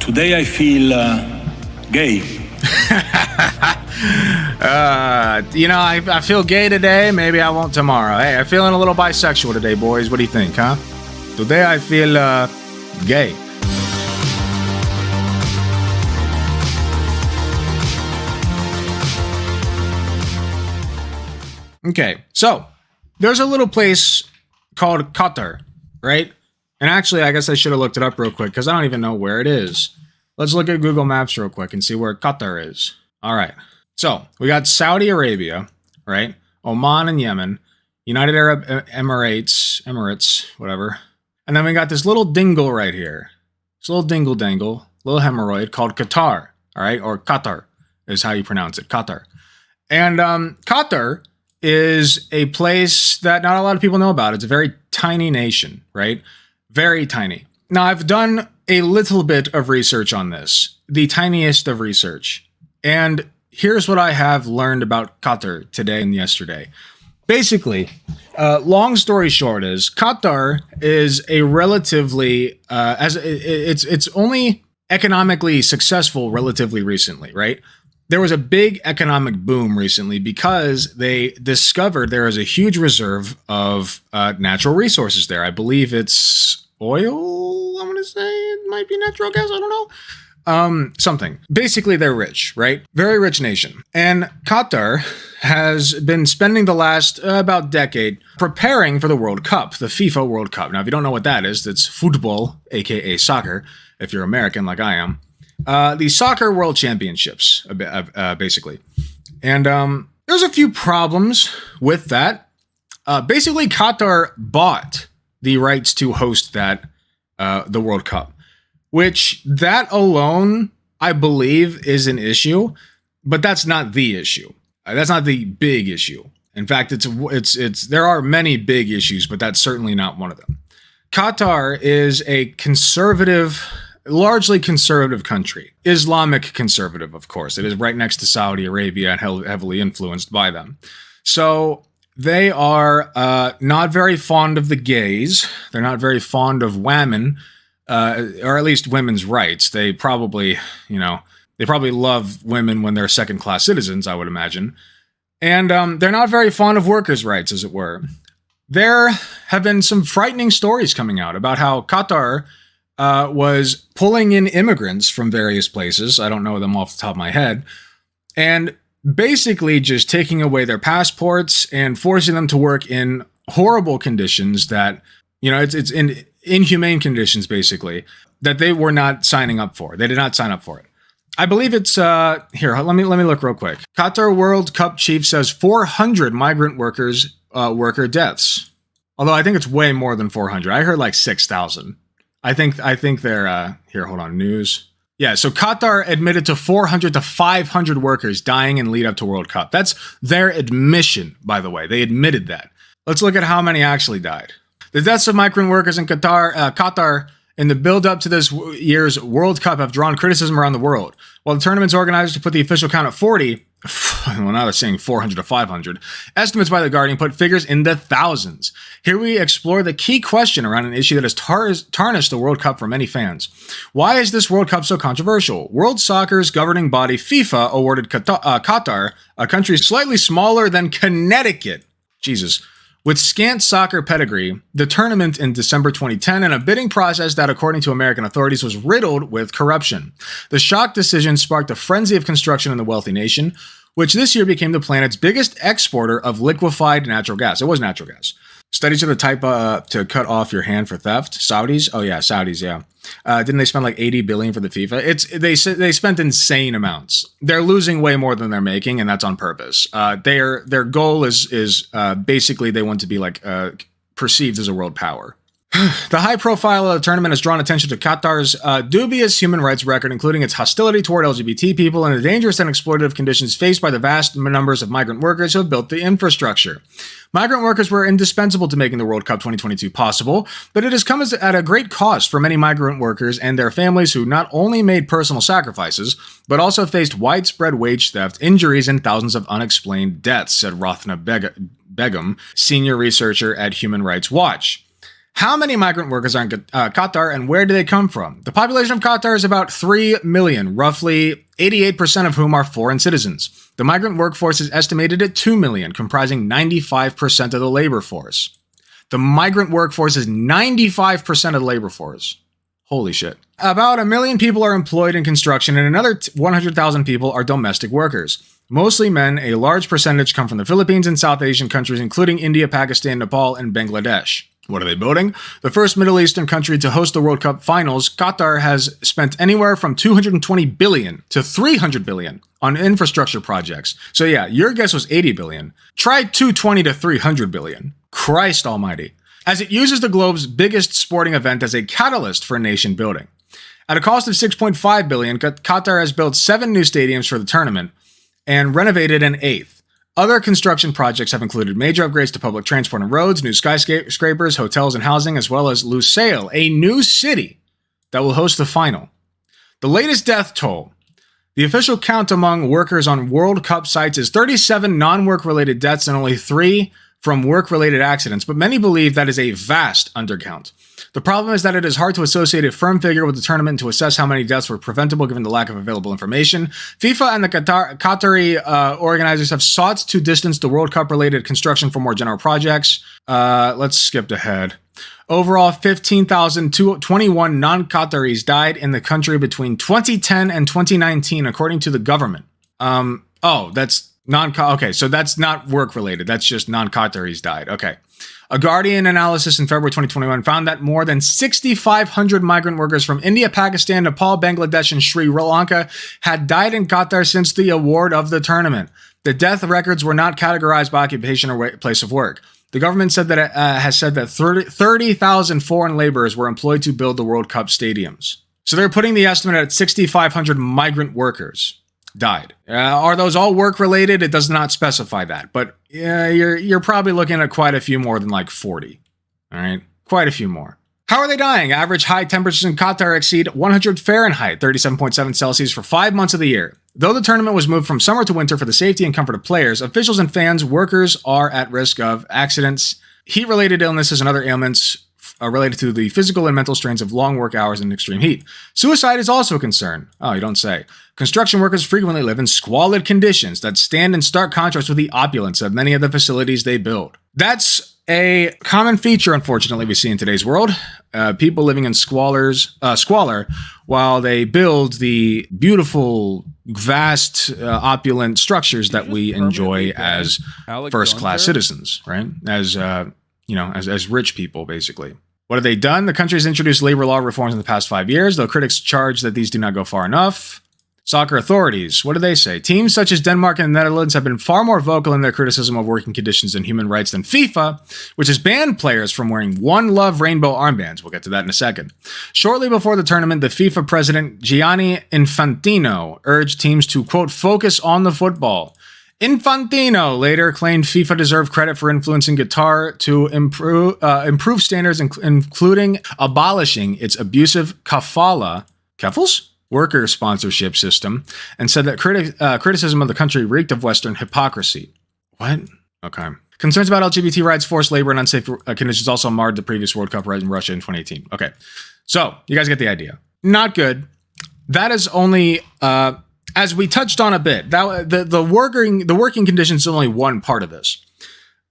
Today I feel gay. I feel gay today. Maybe I won't tomorrow. Hey, I'm feeling a little bisexual today, boys. What do you think, huh? Today I feel gay. Okay, so there's a little place called Qatar, right? And actually, I guess I should have looked it up real quick because I don't even know where it is. Let's look at Google Maps real quick and see where Qatar is. All right. So we got Saudi Arabia, right? Oman and Yemen, United Arab Emirates, whatever. And then we got this little dingle right here. This little dingle, little hemorrhoid called Qatar, all right? Or Qatar is how you pronounce it, Qatar. And Qatar is a place that not a lot of people know about. It's a very tiny nation, right? Very tiny. Now, I've done a little bit of research on this, the tiniest of research. And here's what I have learned about Qatar today and yesterday. Basically, long story short is Qatar is a relatively, it's only economically successful relatively recently, right? There was a big economic boom recently because they discovered there is a huge reserve of natural resources there. I believe it's oil, I'm going to say. It might be natural gas, I don't know. Something. Basically, they're rich, right? Very rich nation. And Qatar has been spending the last about decade preparing for the World Cup, the FIFA World Cup. Now, if you don't know what that is, that's football, aka soccer, if you're American like I am. The Soccer World Championships, basically. And there's a few problems with that. Basically, Qatar bought the rights to host that, the World Cup, which that alone, I believe, is an issue, but that's not the issue. That's not the big issue. In fact, there are many big issues, but that's certainly not one of them. Qatar is a largely conservative country. Islamic conservative, of course. It is right next to Saudi Arabia and heavily influenced by them. So they are not very fond of the gays. They're not very fond of women, or at least women's rights. They probably love women when they're second-class citizens, I would imagine. And they're not very fond of workers' rights, as it were. There have been some frightening stories coming out about how Qatar was pulling in immigrants from various places. I don't know them off the top of my head. And basically just taking away their passports and forcing them to work in horrible conditions that, it's in inhumane conditions, basically, that they were not signing up for. They did not sign up for it. I believe it's, here, let me look real quick. Qatar World Cup chief says 400 migrant worker deaths. Although I think it's way more than 400. I heard like 6,000. I think they're, here, hold on, news. Yeah, so Qatar admitted to 400 to 500 workers dying in lead up to World Cup. That's their admission, by the way. They admitted that. Let's look at how many actually died. The deaths of migrant workers in Qatar in the build-up to this year's World Cup have drawn criticism around the world. While the tournament's organizers put the official count at 40, well, now they're saying 400 to 500, estimates by The Guardian put figures in the thousands. Here we explore the key question around an issue that has tarnished the World Cup for many fans. Why is this World Cup so controversial? World Soccer's governing body, FIFA, awarded Qatar, a country slightly smaller than Connecticut, with scant soccer pedigree, the tournament in December 2010 and a bidding process that, according to American authorities, was riddled with corruption. The shock decision sparked a frenzy of construction in the wealthy nation, which this year became the planet's biggest exporter of liquefied natural gas. It was natural gas. Studies are the type to cut off your hand for theft. Saudis? Oh yeah, Saudis, yeah. Didn't they spend like $80 billion for the FIFA? They spent insane amounts. They're losing way more than they're making, and that's on purpose. Their goal is basically they want to be like perceived as a world power. The high profile of the tournament has drawn attention to Qatar's dubious human rights record, including its hostility toward LGBT people and the dangerous and exploitative conditions faced by the vast numbers of migrant workers who have built the infrastructure. Migrant workers were indispensable to making the World Cup 2022 possible, but it has come at a great cost for many migrant workers and their families who not only made personal sacrifices, but also faced widespread wage theft, injuries, and thousands of unexplained deaths, said Rothna Begum, senior researcher at Human Rights Watch. How many migrant workers are in Qatar, and where do they come from? The population of Qatar is about 3 million, roughly 88% of whom are foreign citizens. The migrant workforce is estimated at 2 million, comprising 95% of the labor force. The migrant workforce is 95% of the labor force. Holy shit. About 1 million people are employed in construction, and another 100,000 people are domestic workers. Mostly men, a large percentage come from the Philippines and South Asian countries, including India, Pakistan, Nepal, and Bangladesh. What are they building? The first Middle Eastern country to host the World Cup finals, Qatar has spent anywhere from $220 billion to $300 billion on infrastructure projects. So yeah, your guess was $80 billion. Try $220 to $300 billion. Christ almighty. As it uses the globe's biggest sporting event as a catalyst for nation building. At a cost of $6.5 billion, Qatar has built 7 new stadiums for the tournament and renovated an 8th. Other construction projects have included major upgrades to public transport and roads, new skyscrapers, hotels, and housing, as well as Lusail, a new city that will host the final. The latest death toll. The official count among workers on World Cup sites is 37 non-work-related deaths and only 3 from work-related accidents, but many believe that is a vast undercount. The problem is that it is hard to associate a firm figure with the tournament to assess how many deaths were preventable given the lack of available information. FIFA and the Qatari organizers have sought to distance the World Cup-related construction from more general projects. Let's skip ahead. Overall, 15,021 non-Qataris died in the country between 2010 and 2019, according to the government. That's okay, so that's not work-related. That's just non-Qataris died. Okay. A Guardian analysis in February 2021 found that more than 6,500 migrant workers from India, Pakistan, Nepal, Bangladesh, and Sri Lanka had died in Qatar since the award of the tournament. The death records were not categorized by occupation or place of work. The government said that has said that 30,000 foreign laborers were employed to build the World Cup stadiums. So they're putting the estimate at 6,500 migrant workers died. Are those all work related? It does not specify that, but you're probably looking at quite a few more than like 40. All right, quite a few more. How are they dying? Average high temperatures in Qatar exceed 100 Fahrenheit, 37.7 Celsius for 5 months of the year. Though the tournament was moved from summer to winter for the safety and comfort of players, officials and fans, workers are at risk of accidents, heat-related illnesses, and other ailments related to the physical and mental strains of long work hours and extreme heat. Suicide is also a concern. Oh, you don't say. Construction workers frequently live in squalid conditions that stand in stark contrast with the opulence of many of the facilities they build. That's a common feature, unfortunately, we see in today's world. People living in squalor while they build the beautiful, vast, opulent structures that we enjoy as first-class citizens, right? As rich people, basically. What have they done? The country has introduced labor law reforms in the past 5 years, though critics charge that these do not go far enough. Soccer authorities, what do they say? Teams such as Denmark and the Netherlands have been far more vocal in their criticism of working conditions and human rights than FIFA, which has banned players from wearing One Love rainbow armbands. We'll get to that in a second. Shortly before the tournament, the FIFA president Gianni Infantino urged teams to, quote, focus on the football. Infantino later claimed FIFA deserved credit for influencing Qatar to improve standards, including abolishing its abusive kafals? Worker sponsorship system, and said that criticism of the country reeked of Western hypocrisy. What? Okay. Concerns about LGBT rights, forced labor, and unsafe conditions also marred the previous World Cup in Russia in 2018. Okay. So, you guys get the idea. Not good. That is only, as we touched on a bit, the working conditions is only one part of this.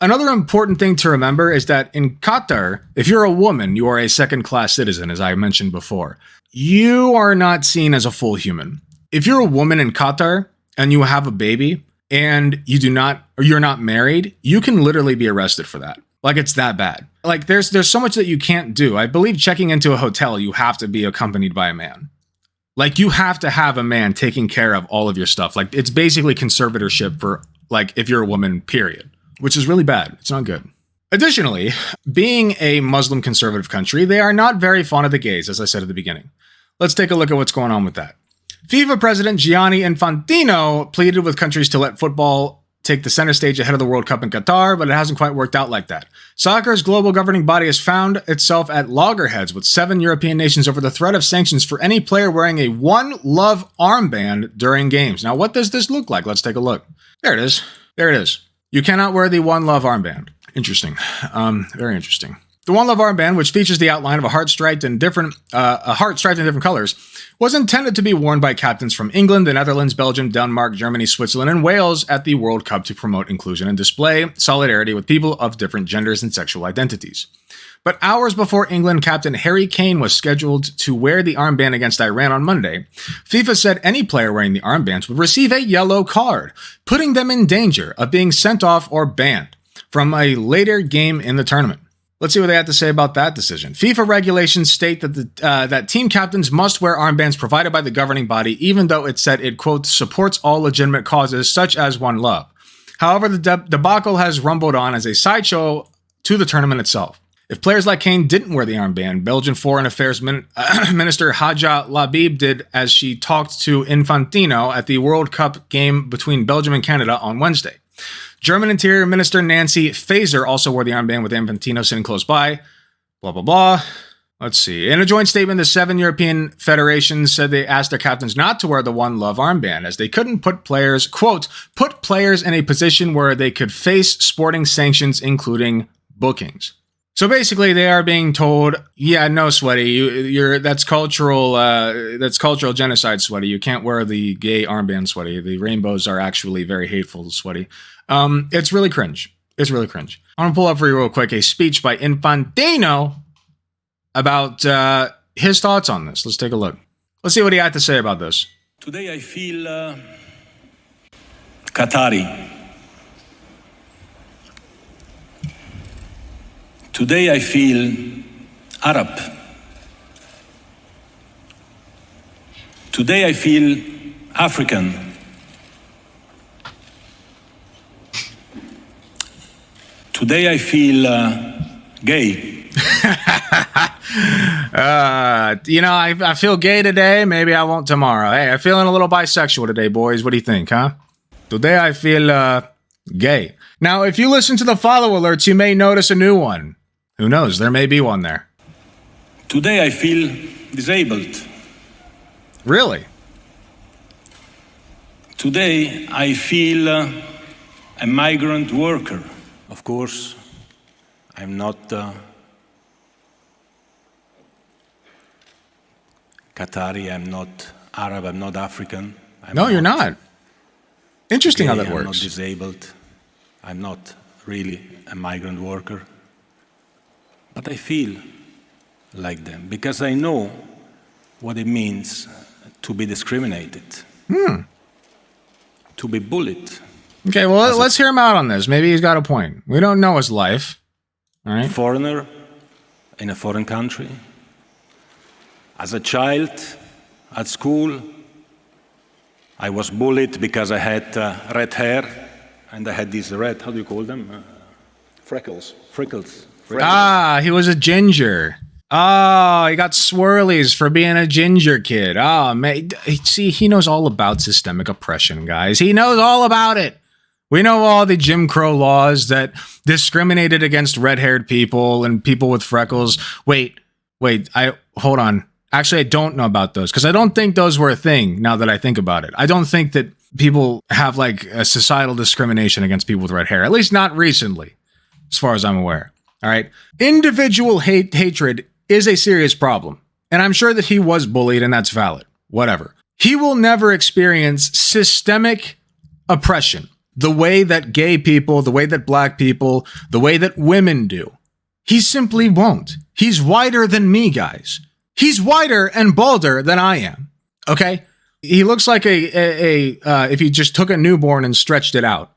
Another important thing to remember is that in Qatar, if you're a woman, you are a second-class citizen, as I mentioned before. You are not seen as a full human. If you're a woman in Qatar and you have a baby and you're not married, you can literally be arrested for that. Like, it's that bad. Like, there's so much that you can't do. I believe checking into a hotel, you have to be accompanied by a man. Like, you have to have a man taking care of all of your stuff. Like, it's basically conservatorship for, like, if you're a woman, period. Which is really bad. It's not good. Additionally, being a Muslim conservative country, they are not very fond of the gays, as I said at the beginning. Let's take a look at what's going on with that. FIFA president Gianni Infantino pleaded with countries to let football take the center stage ahead of the World Cup in Qatar, but it hasn't quite worked out like that. Soccer's global governing body has found itself at loggerheads with 7 European nations over the threat of sanctions for any player wearing a One Love armband during games. Now, what does this look like? Let's take a look. There it is. There it is. You cannot wear the One Love armband. Interesting. Very interesting. The One Love Armband, which features the outline of a heart striped in different colors, was intended to be worn by captains from England, the Netherlands, Belgium, Denmark, Germany, Switzerland, and Wales at the World Cup to promote inclusion and display solidarity with people of different genders and sexual identities. But hours before England captain Harry Kane was scheduled to wear the armband against Iran on Monday, FIFA said any player wearing the armbands would receive a yellow card, putting them in danger of being sent off or banned from a later game in the tournament. Let's see what they have to say about that decision. FIFA regulations state that that team captains must wear armbands provided by the governing body, even though it said it, quote, supports all legitimate causes such as One Love. However, the debacle has rumbled on as a sideshow to the tournament itself. If players like Kane didn't wear the armband, Belgian Foreign Affairs Minister Hadja Labib did as she talked to Infantino at the World Cup game between Belgium and Canada on Wednesday. German Interior Minister Nancy Faeser also wore the armband with Infantino sitting close by. Blah, blah, blah. Let's see. In a joint statement, the 7 European federations said they asked their captains not to wear the One Love armband as they couldn't put players, quote, put players in a position where they could face sporting sanctions, including bookings. So basically, they are being told, yeah, no, Sweaty, that's cultural genocide, Sweaty. You can't wear the gay armband, Sweaty. The rainbows are actually very hateful, Sweaty. It's really cringe. It's really cringe. I want to pull up for you real quick a speech by Infantino about his thoughts on this. Let's take a look. Let's see what he had to say about this. Today I feel Qatari. Today I feel Arab. Today I feel African. Today I feel gay. I feel gay today. Maybe I won't tomorrow. Hey, I'm feeling a little bisexual today, boys. What do you think, huh? Today I feel gay. Now, if you listen to the follow alerts, you may notice a new one. Who knows? There may be one there. Today I feel disabled. Really? Today I feel a migrant worker. Of course, I'm not Qatari, I'm not Arab, I'm not African. No, you're not. Interesting how that I'm works. not disabled. I'm not really a migrant worker. But I feel like them because I know what it means to be discriminated, to be bullied. Okay, well, let's hear him out on this. Maybe he's got a point. We don't know his life. All right. Foreigner in a foreign country. As a child at school, I was bullied because I had red hair and I had these red, how do you call them? Freckles. Ah, he was a ginger. Oh, he got swirlies for being a ginger kid. Oh, man. See, he knows all about systemic oppression, guys. He knows all about it. We know all the Jim Crow laws that discriminated against red-haired people and people with freckles. Wait, hold on. Actually, I don't know about those because I don't think those were a thing now that I think about it. I don't think that people have like a societal discrimination against people with red hair, at least not recently, as far as I'm aware. All right. Individual hatred is a serious problem. And I'm sure that he was bullied and that's valid. Whatever. He will never experience systemic oppression the way that gay people, the way that black people, the way that women do. He simply won't. He's whiter than me, guys. He's whiter and balder than I am. Okay? He looks like if you just took a newborn and stretched it out.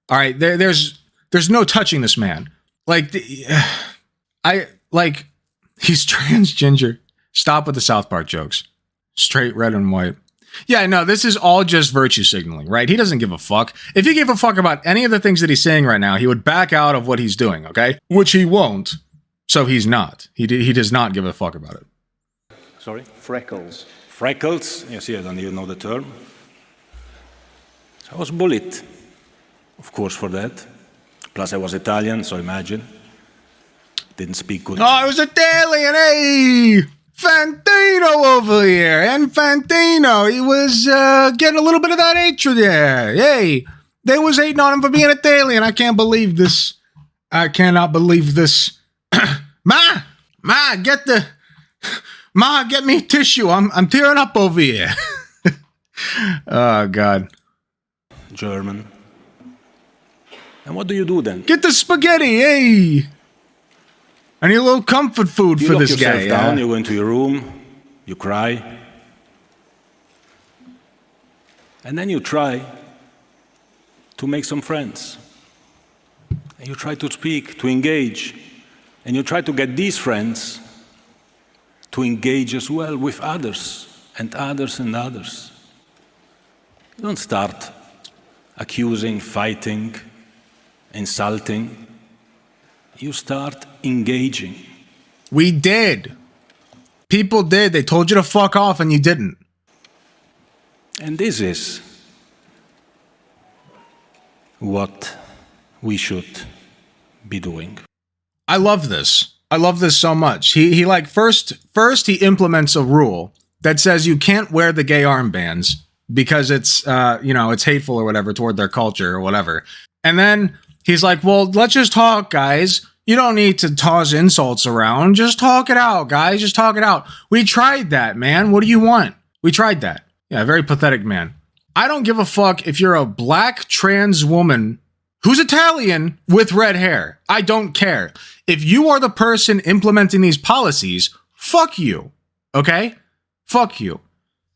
All right. There's no touching this man. He's transgender. Stop with the South Park jokes. Straight red and white. Yeah, no, this is all just virtue signaling, right? He doesn't give a fuck. If he gave a fuck about any of the things that he's saying right now, he would back out of what he's doing, okay? Which he won't. So he's not. He does not give a fuck about it. Sorry? Freckles. Freckles? Yes, I don't even know the term. I was bullied, of course, for that. Plus, I was Italian, so imagine. Didn't speak good. Oh, I was Italian, hey! Fantino over here. Infantino. He was getting a little bit of that hatred there. Hey, they was hating on him for being Italian. I can't believe this. I cannot believe this. Ma, get me tissue. I'm tearing up over here. Oh, God. German. And what do you do then? Get the spaghetti, hey! I need a little comfort food You for lock this yourself guy. down, you go into your room, you cry, and then you try to make some friends. And you try to speak, to engage, and you try to get these friends to engage as well with others, and others, and others. You don't start accusing, fighting, insulting. You start engaging. We did. People did. They told you to fuck off and you didn't. And this is what we should be doing. I love this. I love this so much. He like first he implements a rule that says you can't wear the gay armbands because it's it's hateful or whatever toward their culture or whatever. And then he's like, well, let's just talk, guys. You don't need to toss insults around. Just talk it out, guys. Just talk it out. We tried that, man. What do you want? We tried that. Yeah, very pathetic man. I don't give a fuck if you're a black trans woman who's Italian with red hair. I don't care. If you are the person implementing these policies, fuck you. Okay? Fuck you.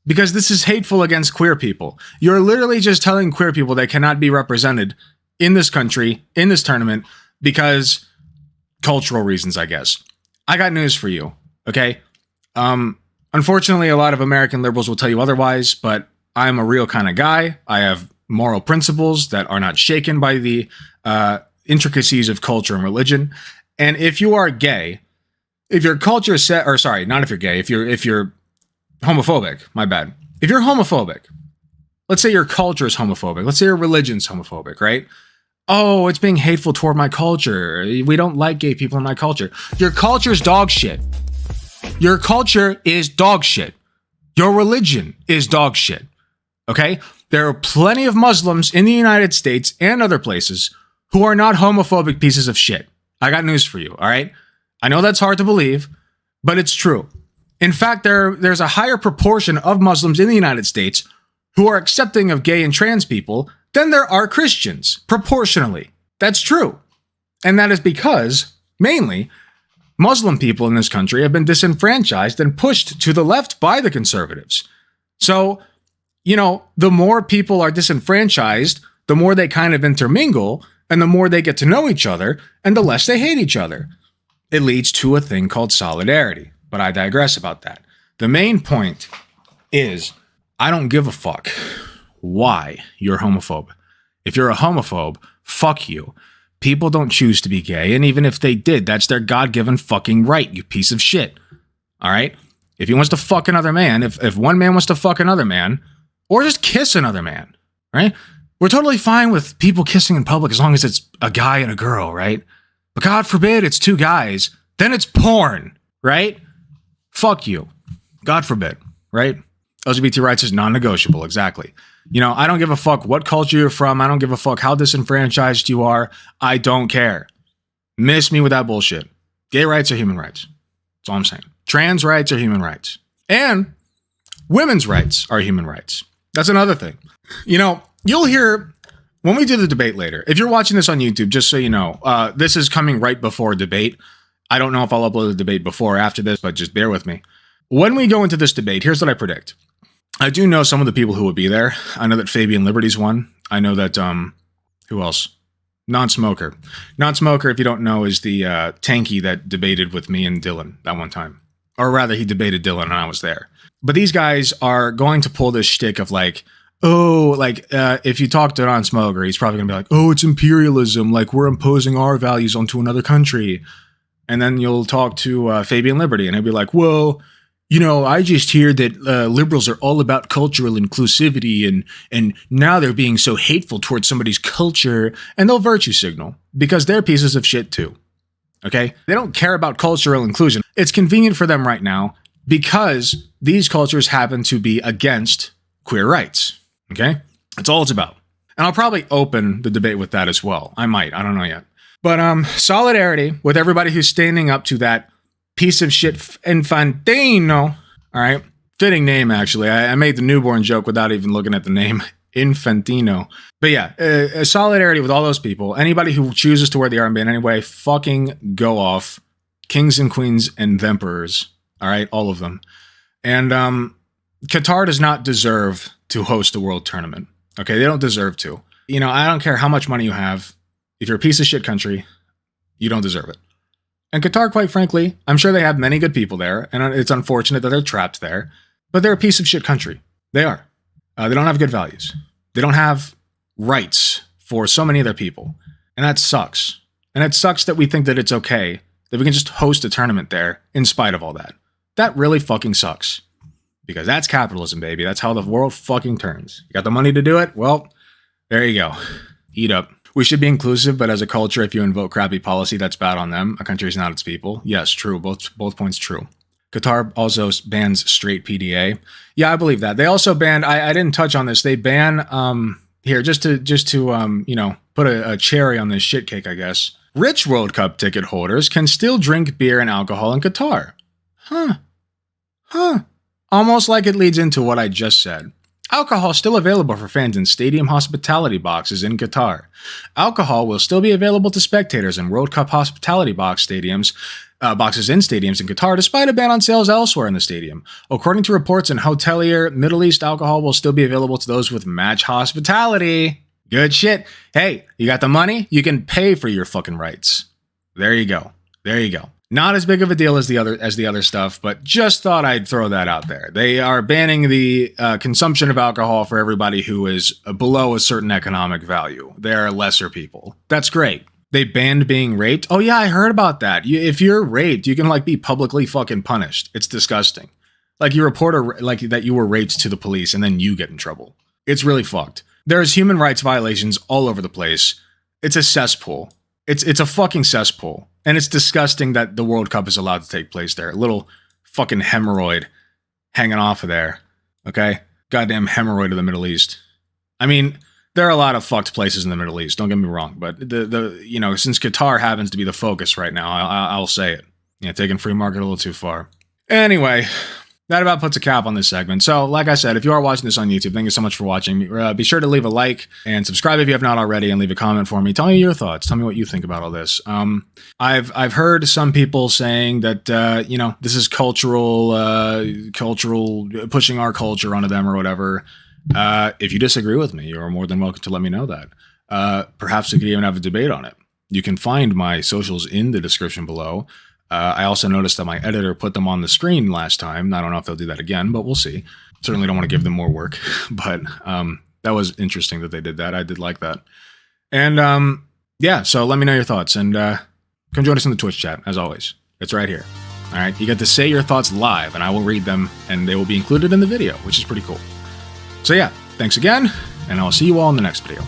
Because this is hateful against queer people. You're literally just telling queer people they cannot be represented in this country, in this tournament, because cultural reasons, I guess. I got news for you, okay? Unfortunately, a lot of American liberals will tell you otherwise, but I'm a real kind of guy. I have moral principles that are not shaken by the intricacies of culture and religion. And if you are gay, if your culture not if you're gay, if you're homophobic, my bad. If you're homophobic, let's say your culture is homophobic, let's say your religion's homophobic, right? Oh, it's being hateful toward my culture. We don't like gay people in my culture. Your culture's dog shit. Your culture is dog shit. Your religion is dog shit. Okay? There are plenty of Muslims in the United States and other places who are not homophobic pieces of shit. I got news for you, all right? I know that's hard to believe, but it's true. In fact, there's a higher proportion of Muslims in the United States who are accepting of gay and trans people than there are Christians, proportionally. That's true. And that is because, mainly, Muslim people in this country have been disenfranchised and pushed to the left by the conservatives. So, the more people are disenfranchised, the more they kind of intermingle, and the more they get to know each other, and the less they hate each other. It leads to a thing called solidarity. But I digress about that. The main point is, I don't give a fuck why you're homophobe. If you're a homophobe, fuck you. People don't choose to be gay, and even if they did, that's their God-given fucking right, you piece of shit. All right? If he wants to fuck another man, if one man wants to fuck another man, or just kiss another man, right? We're totally fine with people kissing in public as long as it's a guy and a girl, right? But God forbid it's two guys, then it's porn, right? Fuck you. God forbid, right? LGBT rights is non-negotiable, exactly. I don't give a fuck what culture you're from. I don't give a fuck how disenfranchised you are. I don't care. Miss me with that bullshit. Gay rights are human rights. That's all I'm saying. Trans rights are human rights. And women's rights are human rights. That's another thing. You'll hear, when we do the debate later, if you're watching this on YouTube, just so you know, this is coming right before debate. I don't know if I'll upload the debate before or after this, but just bear with me. When we go into this debate, here's what I predict. I do know some of the people who will be there. I know that Fabian Liberty's one. I know that, who else? Non-Smoker. Non-Smoker, if you don't know, is the tanky that debated with me and Dylan that one time. Or rather, he debated Dylan and I was there. But these guys are going to pull this shtick of if you talk to Non-Smoker, he's probably going to be like, oh, it's imperialism. Like, we're imposing our values onto another country. And then you'll talk to Fabian Liberty, and he'll be like, well, I just hear that liberals are all about cultural inclusivity, and now they're being so hateful towards somebody's culture, and they'll virtue signal, because they're pieces of shit too. Okay? They don't care about cultural inclusion. It's convenient for them right now, because these cultures happen to be against queer rights. Okay? That's all it's about. And I'll probably open the debate with that as well. I might. I don't know yet. But solidarity with everybody who's standing up to that piece of shit Infantino. All right. Fitting name, actually. I made the newborn joke without even looking at the name. Infantino. But yeah, solidarity with all those people. Anybody who chooses to wear the armband anyway, fucking go off. Kings and queens and emperors. All right, all of them. And Qatar does not deserve to host a world tournament. Okay, they don't deserve to. You know, I don't care how much money you have. If you're a piece of shit country, you don't deserve it. And Qatar, quite frankly, I'm sure they have many good people there, and it's unfortunate that they're trapped there, but they're a piece of shit country. They are. They don't have good values. They don't have rights for so many of their people, and that sucks. And it sucks that we think that it's okay that we can just host a tournament there in spite of all that. That really fucking sucks. Because that's capitalism, baby. That's how the world fucking turns. You got the money to do it? Well, there you go. Eat up. We should be inclusive, but as a culture, if you invoke crappy policy, that's bad on them. A country is not its people. Yes, true. Both points true. Qatar also bans straight PDA. Yeah, I believe that. They also banned, I didn't touch on this. They ban, here, just to you know, put a cherry on this shit cake, I guess. Rich World Cup ticket holders can still drink beer and alcohol in Qatar. Huh. Almost like it leads into what I just said. Alcohol is still available for fans in stadium hospitality boxes in Qatar. Alcohol will still be available to spectators in World Cup hospitality boxes in stadiums in Qatar, despite a ban on sales elsewhere in the stadium. According to reports in Hotelier, Middle East alcohol will still be available to those with match hospitality. Good shit. Hey, you got the money? You can pay for your fucking rights. There you go. Not as big of a deal as the other stuff, but just thought I'd throw that out there. They are banning the consumption of alcohol for everybody who is below a certain economic value. They're lesser people. That's great. They banned being raped. Oh yeah, I heard about that. If you're raped, you can be publicly fucking punished. It's disgusting. Like you report that you were raped to the police and then you get in trouble. It's really fucked. There's human rights violations all over the place. It's a cesspool. It's a fucking cesspool. And it's disgusting that the World Cup is allowed to take place there. A little fucking hemorrhoid hanging off of there. Okay? Goddamn hemorrhoid of the Middle East. I mean, there are a lot of fucked places in the Middle East, don't get me wrong. But since Qatar happens to be the focus right now, I'll say it. Yeah, taking free market a little too far. Anyway, that about puts a cap on this segment. So, like I said, if you are watching this on YouTube, thank you so much for watching. Be sure to leave a like and subscribe if you have not already, and leave a comment for me. Tell me your thoughts. Tell me what you think about all this. I've heard some people saying that this is cultural pushing our culture onto them or whatever. If you disagree with me, you're more than welcome to let me know that. Perhaps we could even have a debate on it. You can find my socials in the description below. I also noticed that my editor put them on the screen last time. I don't know if they'll do that again, but we'll see. Certainly don't want to give them more work, but that was interesting that they did that. I did like that. And yeah, so let me know your thoughts, and come join us in the Twitch chat, as always. It's right here. All right, you get to say your thoughts live, and I will read them, and they will be included in the video, which is pretty cool. So yeah, thanks again, and I'll see you all in the next video.